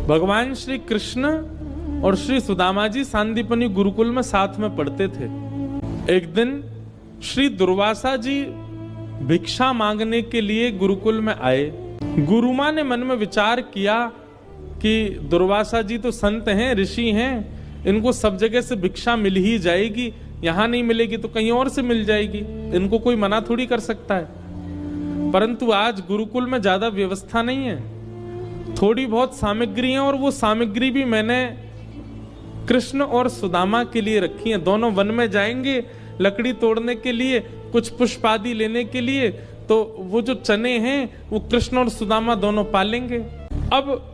भगवान श्री कृष्ण और श्री सुदामा जी सांदीपनी गुरुकुल में साथ में पढ़ते थे। एक दिन श्री दुर्वासा जी भिक्षा मांगने के लिए गुरुकुल में आए। गुरुमां ने मन में विचार किया कि दुर्वासा जी तो संत हैं, ऋषि हैं, इनको सब जगह से भिक्षा मिल ही जाएगी, यहां नहीं मिलेगी तो कहीं और से मिल जाएगी, इनको कोई मना थोड़ी कर सकता है। परंतु आज गुरुकुल में ज्यादा व्यवस्था नहीं है, थोड़ी बहुत सामग्री है, और वो सामग्री भी मैंने कृष्ण और सुदामा के लिए रखी है। दोनों वन में जाएंगे लकड़ी तोड़ने के लिए, कुछ पुष्प आदि लेने के लिए, तो वो जो चने हैं वो कृष्ण और सुदामा दोनों पालेंगे। अब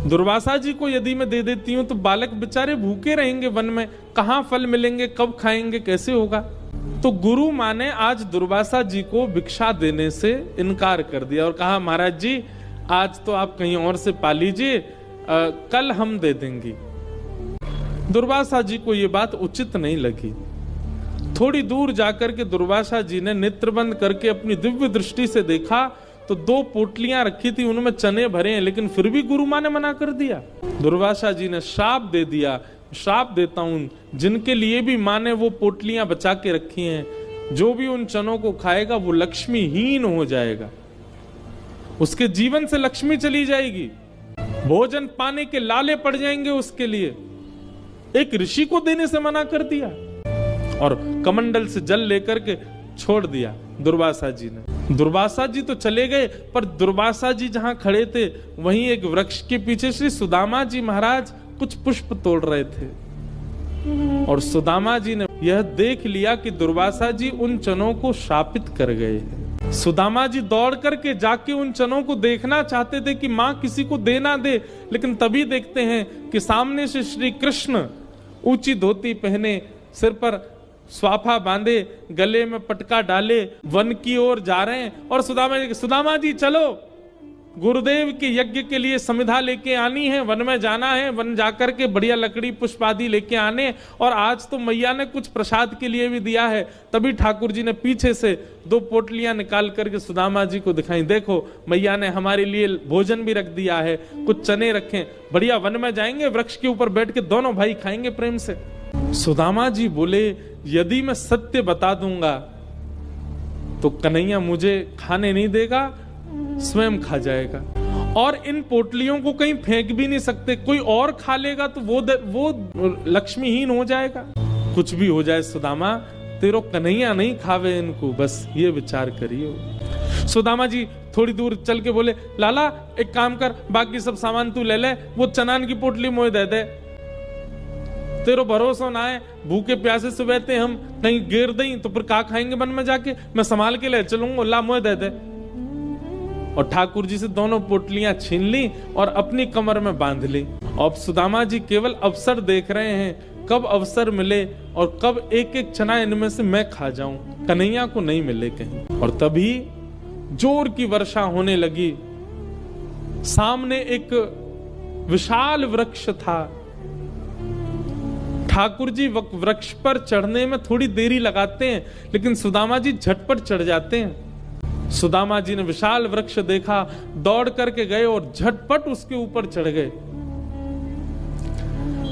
दुर्वासा जी को यदि मैं दे देती हूं तो बालक बेचारे भूखे रहेंगे वन में, कहां फल मिलेंगे, कब खाएंगे, कैसे होगा। तो गुरु मां ने आज दुर्वासा जी को भिक्षा देने से इनकार कर दिया और कहा, महाराज जी आज तो आप कहीं और से पा लीजिए, कल हम दे देंगे। दुर्वासा जी को यह बात उचित नहीं लगी। थोड़ी दूर जाकर के दुर्वासा जी ने नेत्र बंद करके अपनी दिव्य दृष्टि से देखा तो 2 पोटलियां रखी थी, उनमें चने भरे हैं, लेकिन फिर भी गुरु मां ने मना कर दिया। दुर्वासा जी ने श्राप दे दिया, श्राप देता हूं जिनके लिए भी मां ने वो पोटलियां बचा के रखी हैं, जो भी उन चनों को खाएगा वो लक्ष्मीहीन हो जाएगा, उसके जीवन से लक्ष्मी चली जाएगी, भोजन पाने के लाले पड़ जाएंगे उसके लिए। एक ऋषि को देने से मना कर दिया और कमंडल से जल लेकर के छोड़ दिया दुर्वासा जी ने। दुर्वासा जी तो चले गए, पर दुर्वासा जी जहां खड़े थे वहीं एक वृक्ष के पीछे श्री सुदामा जी महाराज कुछ पुष्प तोड़ रहे थे, और सुदामा जी ने यह देख लिया कि दुर्वासा जी उन चनों को शापित कर गए हैं। सुदामा जी दौड़ करके जाके उन चनों को देखना चाहते थे कि मां किसी को दे ना दे, लेकिन तभी देखते हैं कि सामने से श्री कृष्ण ऊंची धोती पहने, सिर पर स्वाफा बांधे, गले में पटका डाले वन की ओर जा रहे हैं। और सुदामा जी चलो, गुरुदेव के यज्ञ के लिए समिधा लेके आनी है, वन में जाना है, वन जाकर के बढ़िया लकड़ी पुष्प आदि लेके आने, और आज तो मैया ने कुछ प्रसाद के लिए भी दिया है। तभी ठाकुर जी ने पीछे से 2 पोटलियां निकाल करके सुदामा जी को दिखाई, देखो मैया ने हमारे लिए भोजन भी रख दिया है, कुछ चने रखे, बढ़िया वन में जाएंगे, वृक्ष के ऊपर बैठ के दोनों भाई खाएंगे प्रेम से। सुदामा जी बोले, यदि मैं सत्य बता दूंगा तो कन्हैया मुझे खाने नहीं देगा, स्वयं खा जाएगा, और इन पोटलियों को कहीं फेंक भी नहीं सकते, कोई और खा लेगा तो वो लक्ष्मीहीन हो जाएगा। कुछ भी हो जाए सुदामा, तेरो कन्हैया नहीं खावे इनको, बस ये विचार करियो। सुदामा जी थोड़ी दूर चल के बोले, लाला एक काम कर, बाकी सब सामान तू ले ले, वो चनान की पोटली मोए दे दे, तेरो भरोसा ना है, भूखे प्यासे से बैठे हम, कहीं गिर दें तो फिर का खाएंगे वन में जाके, मैं संभाल के ले चलूंगा, ला मोए दे दे। और ठाकुर जी से दोनों पोटलियां छीन ली और अपनी कमर में बांध ली। अब सुदामा जी केवल अवसर देख रहे हैं, कब अवसर मिले और कब एक एक चना इनमें से मैं खा जाऊं, कन्हैया को नहीं मिले कहीं। और तभी जोर की वर्षा होने लगी। सामने एक विशाल वृक्ष था। ठाकुर जी वृक्ष पर चढ़ने में थोड़ी देरी लगाते हैं, लेकिन सुदामा जी झटपट चढ़ जाते हैं। सुदामा जी ने विशाल वृक्ष देखा, दौड़ करके गए और झटपट उसके ऊपर चढ़ गए।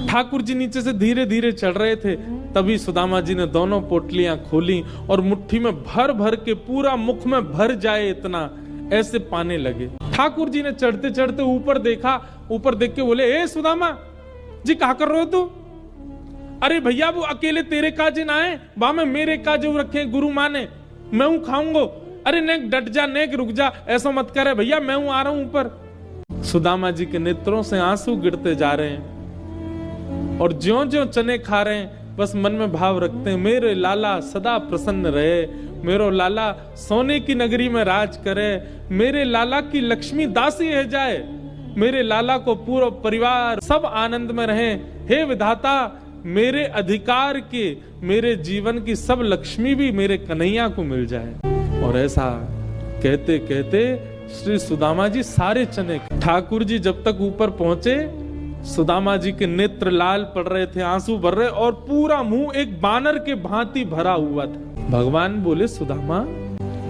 ठाकुर जी नीचे से धीरे धीरे चढ़ रहे थे, तभी सुदामा जी ने दोनों पोटलियां खोली और मुट्ठी में भर भर के, पूरा मुख में भर जाए इतना, ऐसे पाने लगे। ठाकुर जी ने चढ़ते चढ़ते ऊपर देखा, ऊपर देख के बोले, ए सुदामा जी क्या कर रहे हो तू? अरे भैया वो अकेले तेरे काजे ना है, बा में मेरे काजे रखे गुरु मां ने, मैं हूं खाऊंगो। अरे नेक डट जा, नेक रुक जा, ऐसा मत करे भैया, मैं हूं आ रहा हूं ऊपर। सुदामा जी के नेत्रों से आंसू गिरते जा रहे हैं और ज्यों ज्यों चने खा रहे हैं बस मन में भाव रखते हैं, मेरे लाला सदा प्रसन्न रहे, मेरो लाला सोने की नगरी में राज करे, मेरे लाला की लक्ष्मी दासी रह जाए, मेरे लाला को पूरा परिवार सब आनंद में रहे। हे विधाता, मेरे अधिकार के, मेरे जीवन की सब लक्ष्मी भी मेरे कन्हैया को मिल जाए। और ऐसा कहते कहते श्री सुदामा जी सारे चने, ठाकुर जी जब तक ऊपर पहुंचे सुदामा जी के नेत्र लाल पड़ रहे थे, आंसू भर रहे और पूरा मुंह एक बानर के भांति भरा हुआ था। भगवान बोले, सुदामा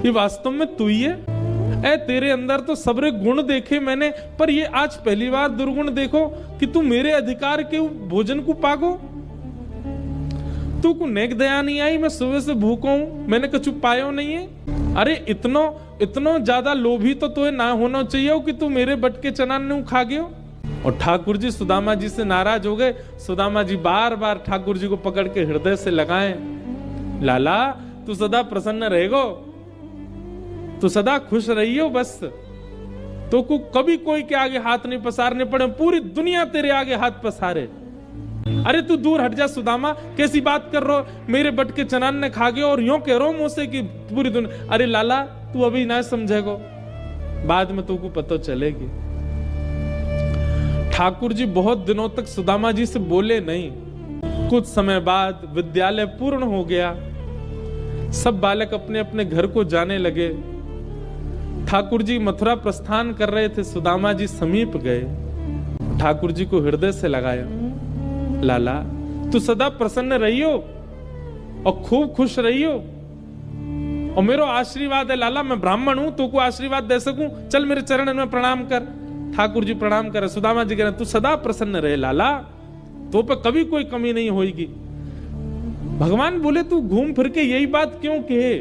ये वास्तव में तू ही है? ए तेरे अंदर तो सबरे गुण देखे मैंने, पर ये आज पहली बार दुर्गुण देखो कि तू मेरे अधिकार के भोजन को पागो। तू को नेक दया नहीं आई, मैं सुबह से भूखा हूं, मैंने कछु पायो नहीं है। अरे इतनो ज्यादा लोभी तो तुझे ना होना चाहिए कि तू मेरे बट के चना नहीं खा गयो। और ठाकुर जी सुदामा जी से नाराज हो गए। सुदामा जी बार बार ठाकुर जी को पकड़ के हृदय से लगाए, लाला तू सदा प्रसन्न रहेगो, तू सदा खुश रहियो, बस तो को कभी कोई के आगे हाथ नहीं पसारने पड़े, पूरी दुनिया तेरे आगे हाथ पसारे। अरे तू दूर हट जा सुदामा, कैसी बात कर रहो, मेरे बट के चनान ने खा गए और यूं कह रहा हूं मुझसे कि पूरी दुनिया। अरे लाला तू अभी ना समझेगो, बाद में तुमको पता चलेगी। ठाकुर जी बहुत दिनों तक सुदामा जी से बोले नहीं। कुछ समय बाद विद्यालय पूर्ण हो गया, सब बालक अपने अपने घर को जाने लगे। ठाकुर जी मथुरा प्रस्थान कर रहे थे, सुदामा जी समीप गए, ठाकुर जी को हृदय से लगाया, लाला तू सदा प्रसन्न रहियो और खूब खुश रहियो, और मेरा आशीर्वाद है लाला, मैं ब्राह्मण हूं, तो को आशीर्वाद दे सकूं, चल मेरे चरण में प्रणाम कर। ठाकुर जी प्रणाम करे, सुदामा जी कह रहे तू सदा प्रसन्न रहे लाला, तो पे कभी कोई कमी नहीं होगी। भगवान बोले तू घूम फिर के यही बात क्यों कहे,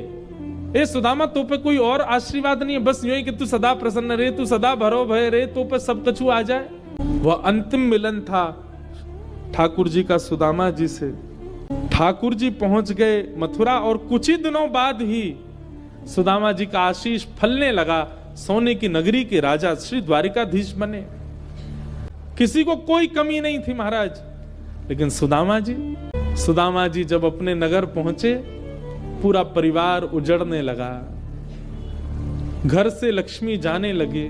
ए सुदामा तो पे कोई और आशीर्वाद नहीं है, बस यूं ही कि तू सदा प्रसन्न रहे, तू सदा भरो भय रहे, तो पे सब कछु आ जाए। वह अंतिम मिलन था ठाकुर जी का सुदामा जी से। ठाकुर जी पहुंच गए मथुरा और कुछ ही दिनों बाद ही सुदामा जी का आशीष फलने लगा, सोने की नगरी के राजा श्री द्वारिकाधीश बने। किसी को कोई कमी नहीं थी महाराज, लेकिन सुदामा जी जब अपने नगर पहुंचे, पूरा परिवार उजड़ने लगा, घर से लक्ष्मी जाने लगे,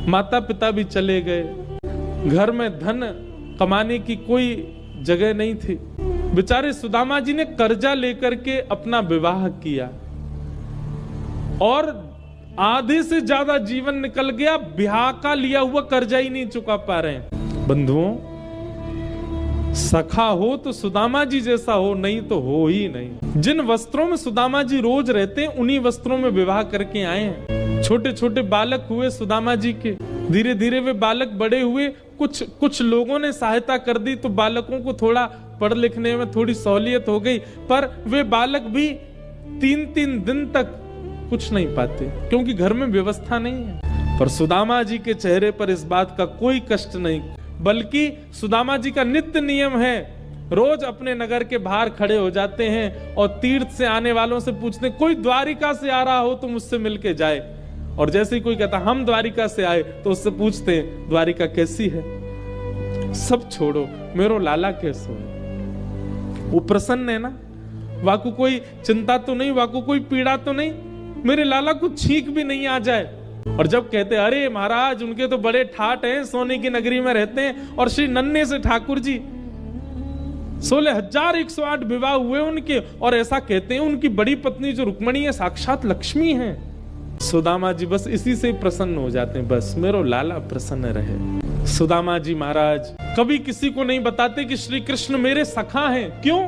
माता पिता भी चले गए, घर में धन कमाने की कोई जगह नहीं थी। बेचारे सुदामा जी ने कर्जा लेकर के अपना विवाह किया और आधे से ज्यादा जीवन निकल गया, ब्याह का लिया हुआ कर्जा ही नहीं चुका पा रहे हैं। बंधुओं, सखा हो तो सुदामा जी जैसा हो, नहीं तो हो ही नहीं। जिन वस्त्रों में सुदामा जी रोज रहते हैं, उन्हीं वस्त्रों में विवाह करके आए हैं। छोटे छोटे बालक हुए सुदामा जी के, धीरे धीरे वे बालक बड़े हुए, कुछ लोगों ने सहायता कर दी तो बालकों को थोड़ा पढ़ लिखने में थोड़ी सहूलियत हो गई, पर वे बालक भी 3-3 दिन तक कुछ नहीं पाते, क्योंकि घर में व्यवस्था नहीं है। पर सुदामा जी के चेहरे पर इस बात का कोई कष्ट नहीं, बल्कि सुदामा जी का नित्य नियम है, रोज अपने नगर के बाहर खड़े हो जाते हैं और तीर्थ से आने वालों से पूछते हैं, कोई द्वारिका से आ रहा हो तो मुझसे मिलके जाए। और जैसे ही कोई कहता हम द्वारिका से आए, तो उससे पूछते हैं द्वारिका कैसी है। सब छोड़ो, मेरो लाला कैसो है, वो प्रसन्न है ना, वाकू कोई चिंता तो नहीं, वाकू कोई पीड़ा तो नहीं, मेरे लाला को छींक भी नहीं आ जाए। और जब कहते अरे महाराज उनके तो बड़े ठाट हैं, सोने की नगरी में रहते हैं, और श्री नन्हे से ठाकुर जी 16,108 विवाह हुए उनके, और ऐसा कहते हैं उनकी बड़ी पत्नी जो रुक्मणी है साक्षात लक्ष्मी है। सुदामा जी बस इसी से प्रसन्न हो जाते हैं, बस मेरो लाला प्रसन्न रहे। सुदामा जी महाराज कभी किसी को नहीं बताते कि श्री कृष्ण मेरे सखा हैं। क्यों?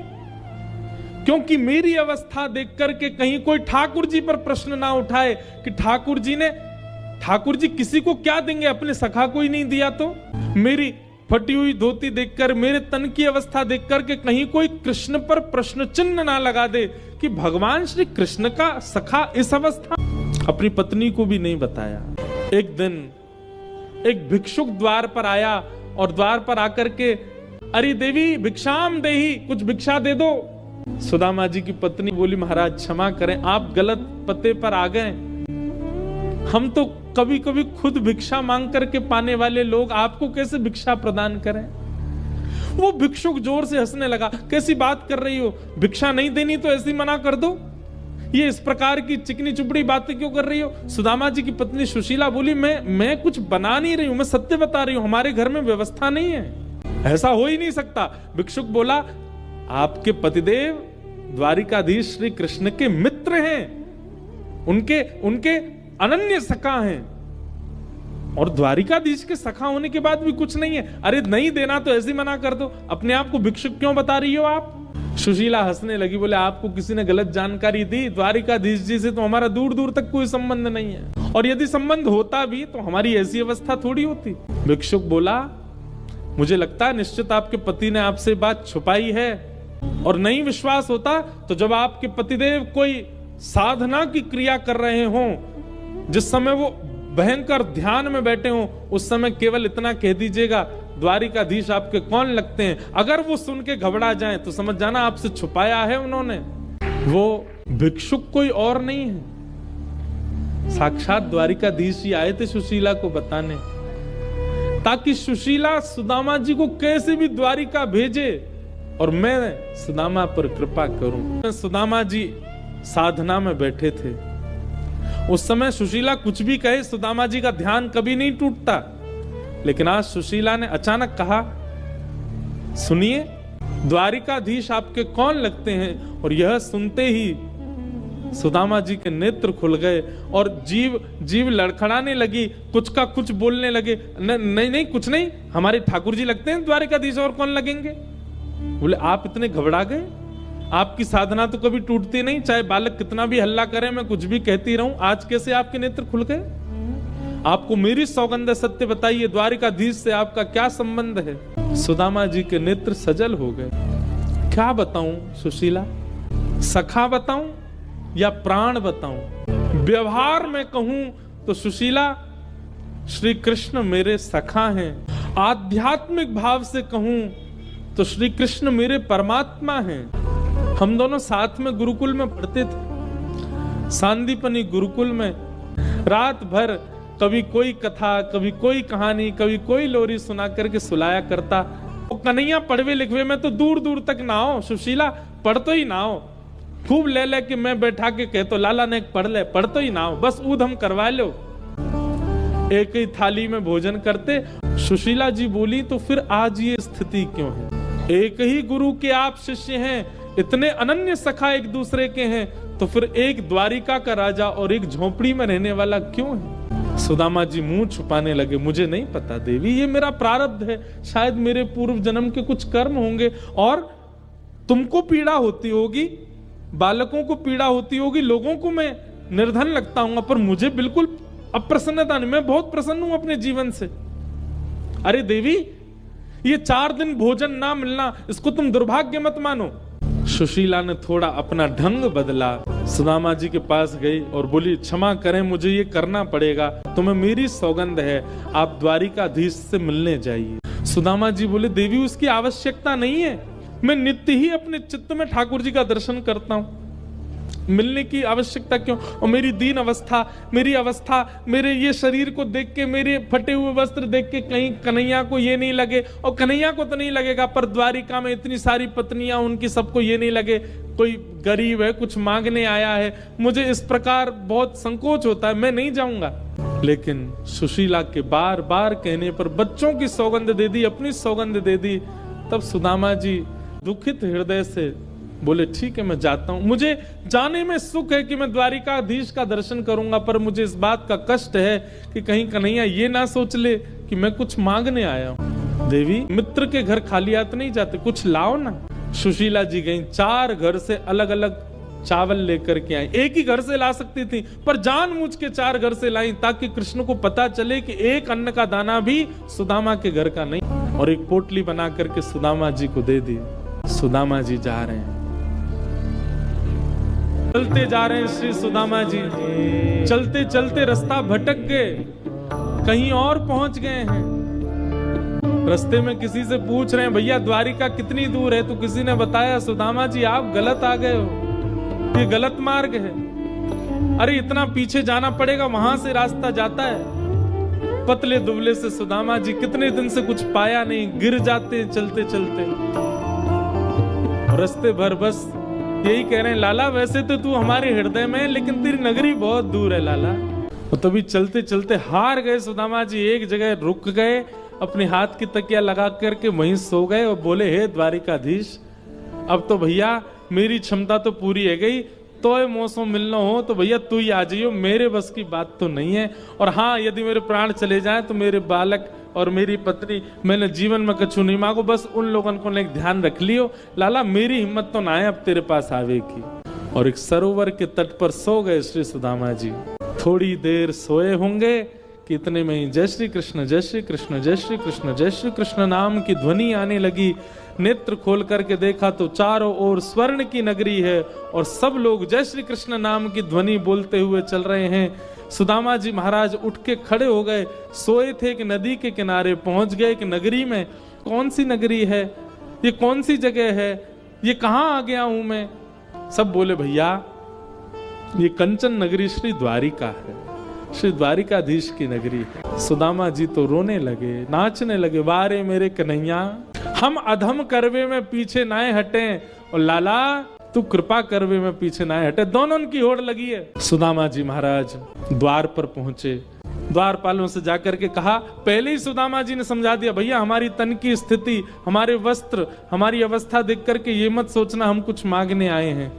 क्योंकि मेरी अवस्था देख करके कहीं कोई ठाकुर जी पर प्रश्न ना उठाए कि ठाकुर जी किसी को क्या देंगे, अपने सखा को ही नहीं दिया तो। मेरी फटी हुई धोती देखकर, मेरे तन की अवस्था देख करके कहीं कोई कृष्ण पर प्रश्न चिन्ह ना लगा दे कि भगवान श्री कृष्ण का सखा इस अवस्था। अपनी पत्नी को भी नहीं बताया। एक दिन एक भिक्षुक द्वार पर आया और द्वार पर आकर के, अरे देवी भिक्षाम देही, कुछ भिक्षा दे दो। सुदामा जी की पत्नी बोली, महाराज क्षमा करें, आप गलत पते पर आ गए, हम तो कभी कभी खुद भिक्षा मांग करके पाने वाले लोग, आपको कैसे भिक्षा प्रदान करें। वो भिक्षुक जोर से हंसने लगा, कैसी बात कर रही हो, भिक्षा नहीं देनी तो ऐसी मना कर दो, ये इस प्रकार की चिकनी चुपड़ी बातें क्यों कर रही हो। सुदामा जी की पत्नी सुशीला बोली, मैं कुछ बना नहीं रही हूं, मैं सत्य बता रही हूं, हमारे घर में व्यवस्था नहीं है, ऐसा हो ही नहीं सकता। भिक्षुक बोला, आपके पतिदेव द्वारिकाधीश श्री कृष्ण के मित्र हैं, उनके अनन्य सखा हैं, और द्वारिकाधीश के सखा होने के बाद भी कुछ नहीं है। अरे नहीं देना तो ऐसे मना कर दो, अपने आप को भिक्षुक क्यों बता रही हो आप। सुशीला हंसने लगी, बोले आपको किसी ने गलत जानकारी दी, द्वारिकाधीश जी से तो हमारा दूर दूर तक कोई संबंध नहीं है, और यदि संबंध होता भी तो हमारी ऐसी अवस्था थोड़ी होती। भिक्षुक बोला, मुझे लगता है निश्चित आपके पति ने आपसे बात छुपाई है, और नहीं विश्वास होता तो जब आपके पतिदेव कोई साधना की क्रिया कर रहे हों, जिस समय वो भयंकर ध्यान में बैठे हों, उस समय केवल इतना कह दीजिएगा, द्वारिकाधीश आपके कौन लगते हैं। अगर वो सुन के घबरा जाएं तो समझ जाना आपसे छुपाया है उन्होंने। वो भिक्षुक कोई और नहीं है, साक्षात द्वारिकाधीश ही आए थे सुशीला को बताने, ताकि सुशीला सुदामा जी को कैसे भी द्वारिका भेजे और मैं सुदामा पर कृपा करूं। सुदामा जी साधना में बैठे थे, उस समय सुशीला कुछ भी कहे सुदामा जी का ध्यान कभी नहीं टूटता, लेकिन आज सुशीला ने अचानक कहा, सुनिए द्वारिकाधीश आपके कौन लगते हैं। और यह सुनते ही सुदामा जी के नेत्र खुल गए और जीव लड़खड़ाने लगी, कुछ का कुछ बोलने लगे, नहीं कुछ नहीं, हमारे ठाकुर जी लगते हैं द्वारिकाधीश, और कौन लगेंगे। बोले आप इतने घबरा गए, आपकी साधना तो कभी टूटती नहीं, चाहे बालक कितना भी हल्ला करे, मैं कुछ भी कहती रहूं, आज कैसे आपके नेत्र खुल गए। आपको मेरी सौगंध है, सत्य बताइए, द्वारिकाधीश से आपका क्या संबंध है। सुदामा जी के नेत्र सजल हो गए। क्या बताऊं सुशीला, सखा बताऊं या प्राण बताऊं। व्यवहार में कहूं तो सुशीला श्री कृष्ण मेरे सखा हैं, आध्यात्मिक भाव से कहूं तो श्री कृष्ण मेरे परमात्मा हैं। हम दोनों साथ में गुरुकुल में पढ़ते थे, सांदीपनी गुरुकुल में। रात भर कभी कोई कथा, कभी कोई कहानी, कभी कोई लोरी सुना करके सुलाया करता। कन्हैया पढ़वे लिखवे में तो दूर दूर तक ना हो, सुशीला पढ़ तो ही ना हो, खूब ले ले के मैं बैठा के कह तो लाला ने पढ़ ले, पढ़ तो ही ना हो, बस ऊध हम करवा लो। एक ही थाली में भोजन करते। सुशीला जी बोली, तो फिर आज ये स्थिति क्यों है। एक ही गुरु के आप शिष्य हैं, इतने अनन्य सखा एक दूसरे के हैं, तो फिर एक द्वारिका का राजा और एक झोपड़ी में रहने वाला क्यों है। सुदामा जी मुंह छुपाने लगे, मुझे नहीं पता देवी, ये मेरा प्रारब्ध है, शायद मेरे पूर्व जन्म के कुछ कर्म होंगे, और तुमको पीड़ा होती होगी, बालकों को पीड़ा होती होगी, लोगों को मैं निर्धन लगता हूं, पर मुझे बिल्कुल अप्रसन्नता नहीं, मैं बहुत प्रसन्न हूं अपने जीवन से। अरे देवी, ये 4 दिन भोजन ना मिलना, इसको तुम दुर्भाग्य मत मानो। सुशीला ने थोड़ा अपना ढंग बदला, सुदामा जी के पास गई और बोली, क्षमा करें, मुझे ये करना पड़ेगा, तुम्हें मेरी सौगंध है, आप द्वारिकाधीश से मिलने जाइए। सुदामा जी बोले, देवी उसकी आवश्यकता नहीं है, मैं नित्य ही अपने चित्त में ठाकुर जी का दर्शन करता हूँ, मिलने की आवश्यकता क्यों। और मेरी दीन अवस्था, मेरी अवस्था, मेरे ये शरीर को देख के, मेरे फटे हुए वस्त्र देख के कहीं कन्हैया को ये नहीं लगे, और कन्हैया को तो नहीं लगेगा, पर द्वारिका में इतनी सारी पत्नियां, उनकी सबको ये नहीं लगे कोई गरीब है, कुछ मांगने आया है, मुझे इस प्रकार बहुत संकोच होता है, मैं नहीं जाऊंगा। लेकिन सुशीला के बार बार कहने पर, बच्चों की सौगंध दे दी, अपनी सौगंध दे दी, तब सुदामा जी दुखित हृदय से बोले, ठीक है मैं जाता हूं, मुझे जाने में सुख है कि मैं द्वारिकाधीश का दर्शन करूंगा, पर मुझे इस बात का कष्ट है कि कहीं कन्हैया ये ना सोच ले कि मैं कुछ मांगने आया हूं। देवी, मित्र के घर खाली हाथ नहीं जाते, कुछ लाओ ना। सुशीला जी गई, 4 घर से अलग अलग चावल लेकर के आई। एक ही घर से ला सकती थी, पर जानबूझ के 4 घर से लाई, ताकि कृष्ण को पता चले कि एक अन्न का दाना भी सुदामा के घर का नहीं। और एक पोटली बना करके सुदामा जी को दे दी। सुदामा जी जा रहे हैं, चलते जा रहे हैं श्री सुदामा जी, चलते चलते रास्ता भटक गए, कहीं और पहुंच गए हैं। रास्ते में किसी से पूछ रहे हैं, भैया द्वारिका कितनी दूर है, तो किसी ने बताया, सुदामा जी आप गलत आ गए हो, ये गलत मार्ग है। अरे इतना पीछे जाना पड़ेगा, वहां से रास्ता जाता है। पतले दुबले से सुदामा जी कितने दिन से कुछ पाया नहीं, गिर जाते चलते चलते। रास्ते भर बस यही कह रहे हैं, लाला वैसे तो तू हमारे हृदय में है, लेकिन तेरी नगरी बहुत दूर है लाला। और तभी चलते चलते हार गए सुदामा जी, एक जगह रुक गए, अपने हाथ की तकिया लगा करके वहीं सो गए और बोले, हे द्वारिकाधीश, अब तो भैया मेरी क्षमता तो पूरी है गई, तो मौसम मिलना हो तो भैया तू ही आ जाइयो, मेरे बस की बात तो नहीं है। और हाँ, यदि मेरे प्राण चले जाएं तो मेरे बालक और मेरी पत्नी, मैंने जीवन में कछु नहीं मांगो, बस उन लोगों को ने ध्यान रख लियो। लाला मेरी हिम्मत तो ना है अब तेरे पास आवे की। और एक सरोवर के तट पर सो गए श्री सुदामा जी। थोड़ी देर सोए होंगे कि इतने में ही जय श्री कृष्ण, जय श्री कृष्ण, जय श्री कृष्ण, जय श्री कृष्ण नाम की ध्वनि आने लगी। नेत्र खोल करके देखा तो चारों ओर स्वर्ण की नगरी है और सब लोग जय श्री कृष्ण नाम की ध्वनि बोलते हुए चल रहे हैं। सुदामा जी महाराज उठ के खड़े हो गए। सोए थे कि नदी के किनारे पहुंच गए कि नगरी में। कौन सी नगरी है ये, कौन सी जगह है ये, कहां आ गया हूं मैं? सब बोले भैया ये कंचन नगरी श्री द्वारिका है, श्री द्वारिकाधीश की नगरी है। सुदामा जी तो रोने लगे, नाचने लगे, वारे मेरे कन्हैया हम अधम करवे में पीछे नाए हटे और लाला तू कृपा करवे में पीछे नाए हटे। दोनों की होड़ लगी है। सुदामा जी महाराज द्वार पर पहुंचे। द्वारपालों से जाकर के कहा, पहले ही सुदामा जी ने समझा दिया, भैया हमारी तन की स्थिति, हमारे वस्त्र, हमारी अवस्था देख करके ये मत सोचना हम कुछ मांगने आए हैं।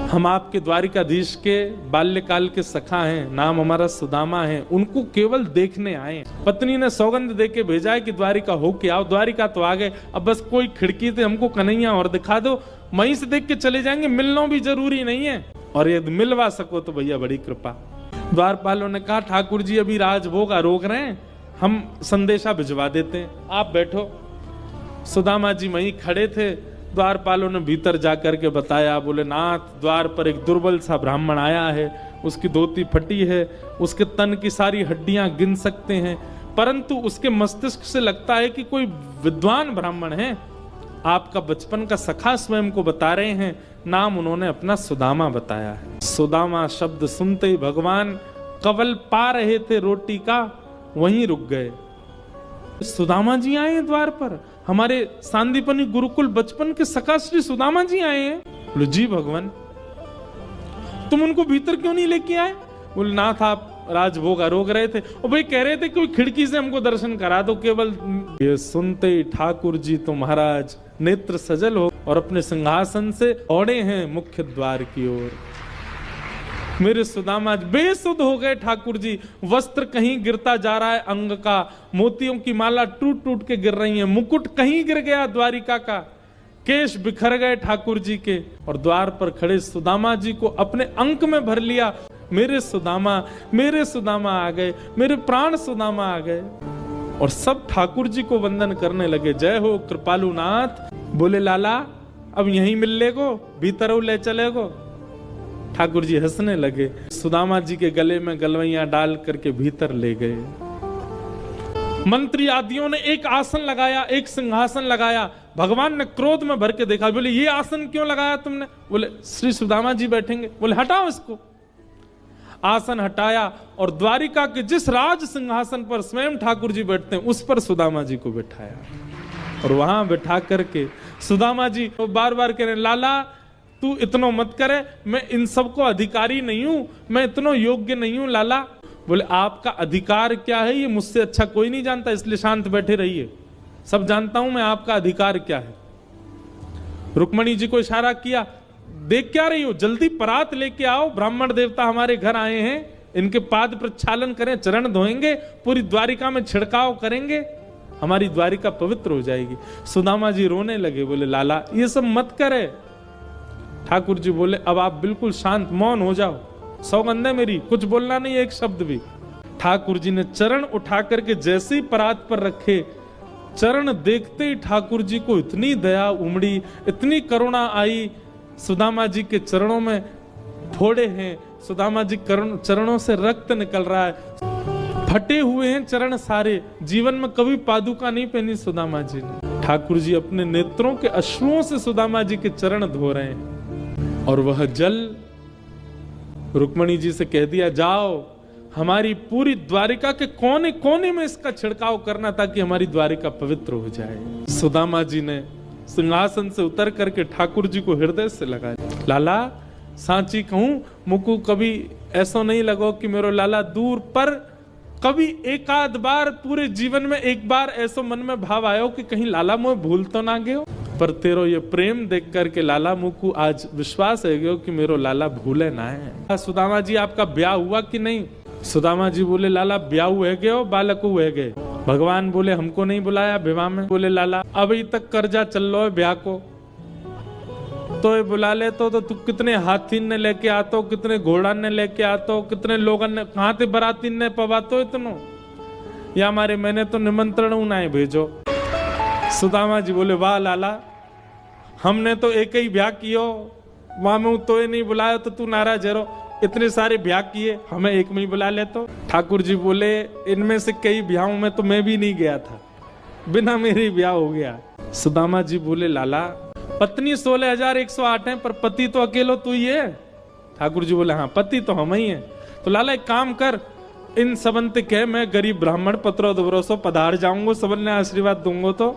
हम आपके द्वारिकाधीश के बाल्यकाल के सखा हैं, नाम हमारा सुदामा है, उनको केवल देखने आए। पत्नी ने सौगंध देके भेजा है कि द्वारिका हो के आओ। द्वारिका तो आ गए, अब बस कोई खिड़की से हमको कन्हैया और दिखा दो, वहीं से देख के चले जाएंगे, मिलना भी जरूरी नहीं है, और यदि मिलवा सको तो भैया बड़ी कृपा। द्वारपालों ने कहा, ठाकुर जी अभी राजभोग रोक रहे हैं, हम संदेशा भिजवा देते हैं, आप बैठो। सुदामा जी वहीं खड़े थे। द्वारपालों ने भीतर जाकर के बताया, बोले नाथ द्वार पर एक दुर्बल सा ब्राह्मण आया है, उसकी धोती फटी है, उसके तन की सारी हड्डियां गिन सकते हैं, परंतु उसके मस्तिष्क से लगता है कि कोई विद्वान ब्राह्मण है। आपका बचपन का सखा स्वयं को बता रहे हैं, नाम उन्होंने अपना सुदामा बताया है। सुदामा शब्द सुनते ही भगवान कवल पा रहे थे रोटी का, वहीं रुक गए। सुदामा जी आए हैं द्वार पर, हमारे सांदीपनी गुरुकुल बचपन के सखा श्री सुदामा जी आए हैं। बोले जी भगवान, तुम उनको भीतर क्यों नहीं लेके आए? बोले नाथ आप राजभोग रोक रहे थे, और भाई कह रहे थे कोई खिड़की से हमको दर्शन करा दो केवल। ये सुनते ही ठाकुर जी तो महाराज नेत्र सजल हो और अपने सिंहासन से औड़े हैं मुख्य द्वार की ओर। मेरे सुदामा बेसुध हो गए ठाकुर जी। वस्त्र कहीं गिरता जा रहा है अंग का, मोतियों की माला टूट टूट के गिर रही है, मुकुट कहीं गिर गया द्वारिका का, केश बिखर गए ठाकुर जी के, और द्वार पर खड़े सुदामा जी को अपने अंक में भर लिया। मेरे सुदामा आ गए, मेरे प्राण सुदामा आ गए। और सब ठाकुर जी को वंदन करने लगे, जय हो कृपालु नाथ। बोले लाला अब यहीं मिल लेगो, भीतर ले चलेगो? ठाकुर जी हंसने लगे। सुदामा जी के गले में गलवैयां डाल करके भीतर ले गए। मंत्री आदियों ने एक आसन लगाया, एक सिंहासन लगाया। भगवान ने क्रोध में भर के देखा, बोले ये आसन क्यों लगाया तुमने? बोले श्री सुदामा जी बैठेंगे। बोले हटाओ इसको। आसन हटाया और द्वारिका के जिस राज सिंहासन पर स्वयं ठाकुर जी बैठते हैं उस पर सुदामा जी को बिठाया, और वहां बिठा करके सुदामा जी बार बार कह रहे, लाला तू इतना मत करे, मैं इन सब को अधिकारी नहीं हूं, मैं इतना योग्य नहीं हूं लाला। बोले आपका अधिकार क्या है ये मुझसे अच्छा कोई नहीं जानता, इसलिए शांत बैठे रहिए, सब जानता हूं मैं आपका अधिकार क्या है। रुक्मणी जी को इशारा किया, देख क्या रही हो, जल्दी परात लेके आओ, ब्राह्मण देवता हमारे घर आए हैं, इनके पाद प्रक्षालन करें, चरण धोएंगे, पूरी द्वारिका में छिड़काव करेंगे, हमारी द्वारिका पवित्र हो जाएगी। सुदामा जी रोने लगे, बोले लाला ये सब मत करे। ठाकुर जी बोले अब आप बिल्कुल शांत मौन हो जाओ, सौगंध है मेरी, कुछ बोलना नहीं एक शब्द भी। ठाकुर जी ने चरण उठा करके जैसे ही परात पर रखे, चरण देखते ही ठाकुर जी को इतनी दया उमड़ी, इतनी करुणा आई। सुदामा जी के चरणों में फोड़े हैं, सुदामा जी चरणों से रक्त निकल रहा है, फटे हुए हैं चरण सारे। जीवन में कभी पादुका नहीं पहनी सुदामा जी ने। ठाकुर जी अपने नेत्रों के अश्रुओं से सुदामा जी के चरण धो रहे हैं, और वह जल रुक्मणी जी से कह दिया, जाओ हमारी पूरी द्वारिका के कोने कोने में इसका छिड़काव करना ताकि हमारी द्वारिका पवित्र हो जाए। सुदामा जी ने सिंहासन से उतर करके ठाकुर जी को हृदय से लगाया। लाला सांची कहूं मुकु कभी ऐसा नहीं लगो कि मेरो लाला दूर, पर कभी एकाध बार पूरे जीवन में एक बार ऐसा मन में भाव आयो कि कहीं लाला मुझे भूल तो ना गयो, पर तेरो ये प्रेम देख करके लाला मुकु आज विश्वास है गयो कि मेरो लाला भूले ना है। सुदामा जी आपका ब्याह हुआ कि नहीं? सुदामा जी बोले लाला ब्याह हुए गयो, बालक हुए गए। भगवान बोले हमको नहीं बुलाया विवाह में? बोले लाला अभी तक कर्जा चल रहा है ब्याह को, तो ये बुला ले तो तू कितने हाथी ने लेके आतो, कितने घोड़ा ने लेके आतो, कितने लोगन ने कहां थे बराती ने पवातो इतनो, या हमारे मैंने तो निमंत्रण उन्हें भेजो। सुदामा जी बोले वाह लाला, हमने तो एक ही ब्याह कियो, वहां में तो ये नहीं बुलाया तो तू नाराज है रो, इतने सारे ब्याह किए हमें एक में ही बुला ले। तो ठाकुर जी बोले इनमें से कई ब्याहों में तो मैं भी नहीं गया था, बिना मेरे ब्याह हो गया। सुदामा जी बोले लाला पत्नी 16,108 है पर पति तो अकेलो तू ही है। ठाकुर जी बोले हाँ पति तो हम ही है। तो लाला एक काम कर, इन सबन ते कह मैं गरीब ब्राह्मण पत्रो दोबरोसो पधार जाऊंगा, सबन ने आशीर्वाद दूंगो, तो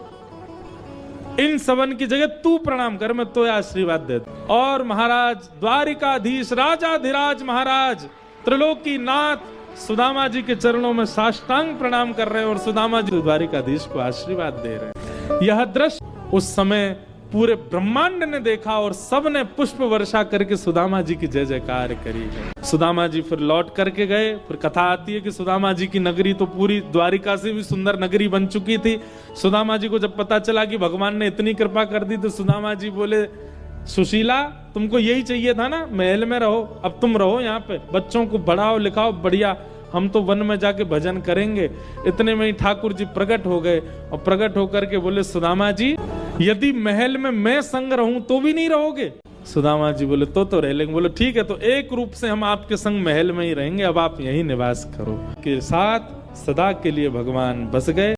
इन सबन की जगह तू प्रणाम कर, मैं तो आशीर्वाद दे दूं। और महाराज द्वारिकाधीश राजाधिराज महाराज त्रिलोकी नाथ सुदामा जी के चरणों में साष्टांग प्रणाम कर रहे हैं और सुदामा जी द्वारिकाधीश को आशीर्वाद दे रहे हैं। यह दृश्य उस समय पूरे ब्रह्मांड ने देखा और सब ने पुष्प वर्षा करके सुदामा जी की जय जयकार करी है। सुदामा जी फिर लौट करके गए। फिर कथा आती है कि सुदामा जी की नगरी तो पूरी द्वारिका से भी सुंदर नगरी बन चुकी थी। सुदामा जी को जब पता चला कि भगवान ने इतनी कृपा कर दी तो सुदामा जी बोले सुशीला तुमको यही चाहिए था ना, महल में रहो, अब तुम रहो यहाँ पे, बच्चों को पढ़ाओ लिखाओ, बढ़िया, हम तो वन में जाके भजन करेंगे। इतने में ही ठाकुर जी प्रकट हो गए और प्रकट होकर के बोले सुदामा जी यदि महल में मैं संग रहूं तो भी नहीं रहोगे? सुदामा जी बोले तो रह लेंगे। बोले ठीक है, तो एक रूप से हम आपके संग महल में ही रहेंगे, अब आप यही निवास करो। के साथ सदा के लिए भगवान बस गए।